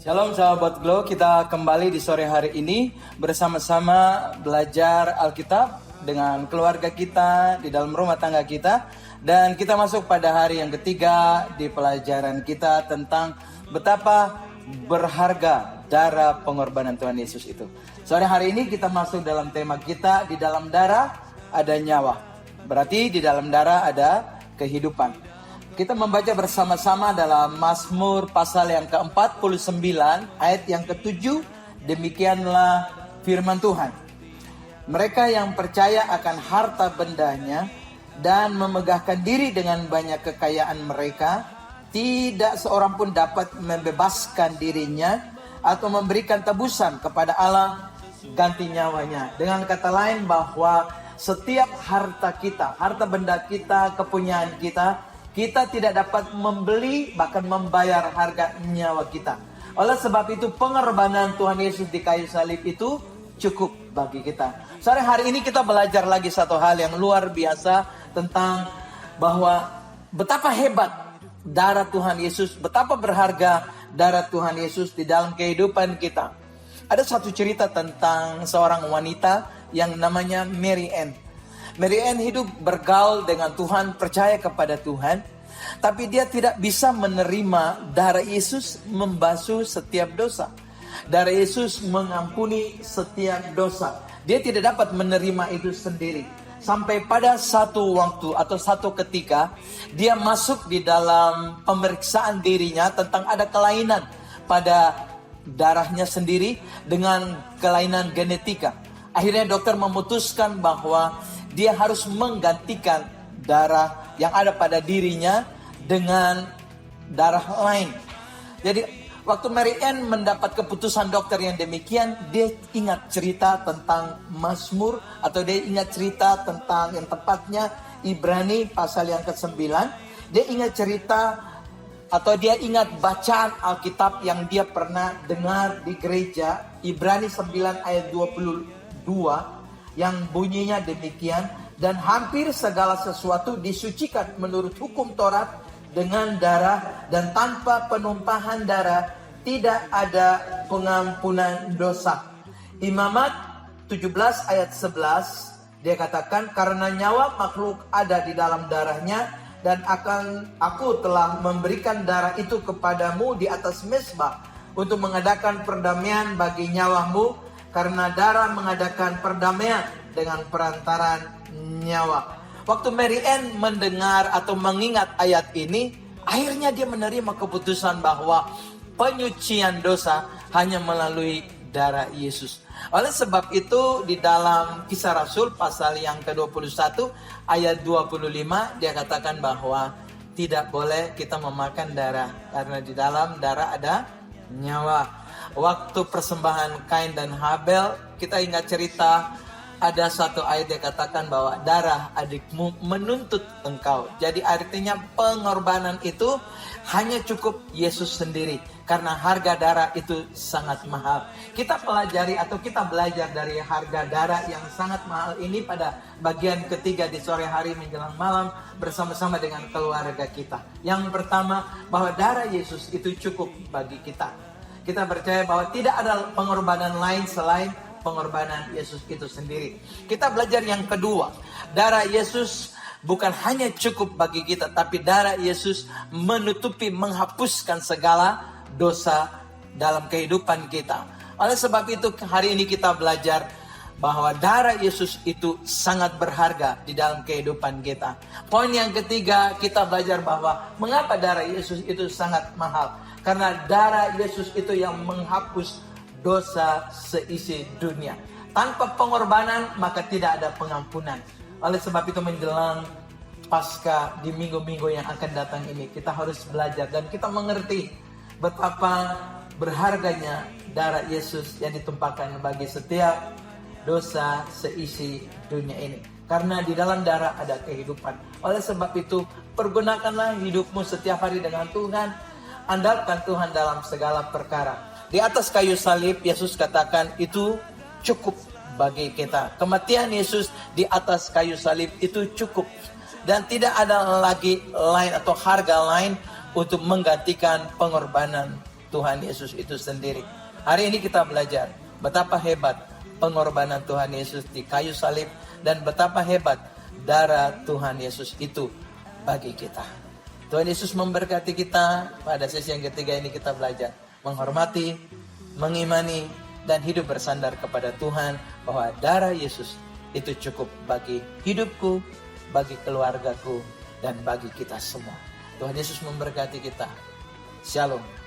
Shalom sahabat Glow, kita kembali di sore hari ini bersama-sama belajar Alkitab dengan keluarga kita, di dalam rumah tangga kita. Dan kita masuk pada hari yang ketiga di pelajaran kita tentang betapa berharga darah pengorbanan Tuhan Yesus itu. Sore hari ini kita masuk dalam tema kita, di dalam darah ada nyawa. Berarti di dalam darah ada kehidupan. Kita membaca bersama-sama dalam Mazmur pasal yang ke-49 ayat yang ke-7. Demikianlah firman Tuhan. Mereka yang percaya akan harta bendanya dan memegahkan diri dengan banyak kekayaan mereka, tidak seorang pun dapat membebaskan dirinya atau memberikan tebusan kepada Allah ganti nyawanya. Dengan kata lain bahwa setiap harta kita, harta benda kita, kepunyaan kita, kita tidak dapat membeli bahkan membayar harga nyawa kita. Oleh sebab itu pengorbanan Tuhan Yesus di kayu salib itu cukup bagi kita. Sore hari ini kita belajar lagi satu hal yang luar biasa tentang bahwa betapa hebat darah Tuhan Yesus, betapa berharga darah Tuhan Yesus di dalam kehidupan kita. Ada satu cerita tentang seorang wanita yang namanya Mary Ann. Mary Ann hidup bergaul dengan Tuhan, percaya kepada Tuhan. Tapi dia tidak bisa menerima darah Yesus membasuh setiap dosa. Darah Yesus mengampuni setiap dosa. Dia tidak dapat menerima itu sendiri. Sampai pada satu waktu atau satu ketika, dia masuk di dalam pemeriksaan dirinya tentang ada kelainan pada darahnya sendiri dengan kelainan genetika. Akhirnya dokter memutuskan bahwa dia harus menggantikan darah yang ada pada dirinya dengan darah lain. Jadi waktu Mary Ann mendapat keputusan dokter yang demikian, dia ingat cerita tentang Mazmur, atau dia ingat cerita tentang yang tepatnya Ibrani pasal yang ke-9. Dia ingat cerita atau dia ingat bacaan Alkitab yang dia pernah dengar di gereja, Ibrani 9 ayat 22 yang bunyinya demikian. Dan hampir segala sesuatu disucikan menurut hukum Taurat dengan darah, dan tanpa penumpahan darah tidak ada pengampunan dosa. Imamat 17 ayat 11 dia katakan, karena nyawa makhluk ada di dalam darahnya, dan aku telah memberikan darah itu kepadamu di atas mezbah untuk mengadakan perdamaian bagi nyawamu, karena darah mengadakan perdamaian dengan perantaran nyawa. Waktu Mary Ann mendengar atau mengingat ayat ini, akhirnya dia menerima keputusan bahwa penyucian dosa hanya melalui darah Yesus. Oleh sebab itu di dalam Kisah Rasul pasal yang ke-21 ayat 25 dia katakan bahwa tidak boleh kita memakan darah, karena di dalam darah ada nyawa. Waktu persembahan Kain dan Habel, kita ingat cerita, ada satu ayat yang katakan bahwa darah adikmu menuntut engkau. Jadi artinya pengorbanan itu hanya cukup Yesus sendiri, karena harga darah itu sangat mahal. Kita pelajari atau kita belajar dari harga darah yang sangat mahal ini pada bagian ketiga di sore hari menjelang malam bersama-sama dengan keluarga kita. Yang pertama, bahwa darah Yesus itu cukup bagi kita. Kita percaya bahwa tidak ada pengorbanan lain selain pengorbanan Yesus itu sendiri. Kita belajar yang kedua, darah Yesus bukan hanya cukup bagi kita, tapi darah Yesus menutupi, menghapuskan segala dosa dalam kehidupan kita. Oleh sebab itu hari ini kita belajar bahwa darah Yesus itu sangat berharga di dalam kehidupan kita. Poin yang ketiga, kita belajar bahwa mengapa darah Yesus itu sangat mahal. Karena darah Yesus itu yang menghapus dosa seisi dunia. Tanpa pengorbanan maka tidak ada pengampunan. Oleh sebab itu menjelang Paskah di minggu-minggu yang akan datang ini, kita harus belajar dan kita mengerti betapa berharganya darah Yesus yang ditumpahkan bagi setiap dosa seisi dunia ini. Karena di dalam darah ada kehidupan. Oleh sebab itu pergunakanlah hidupmu setiap hari dengan Tuhan. Andalkan Tuhan dalam segala perkara. Di atas kayu salib, Yesus katakan itu cukup bagi kita. Kematian Yesus di atas kayu salib itu cukup. Dan tidak ada lagi lain atau harga lain untuk menggantikan pengorbanan Tuhan Yesus itu sendiri. Hari ini kita belajar betapa hebat pengorbanan Tuhan Yesus di kayu salib dan betapa hebat darah Tuhan Yesus itu bagi kita. Tuhan Yesus memberkati kita. Pada sesi yang ketiga ini kita belajar menghormati, mengimani, dan hidup bersandar kepada Tuhan bahwa darah Yesus itu cukup bagi hidupku, bagi keluargaku, dan bagi kita semua. Tuhan Yesus memberkati kita. Shalom.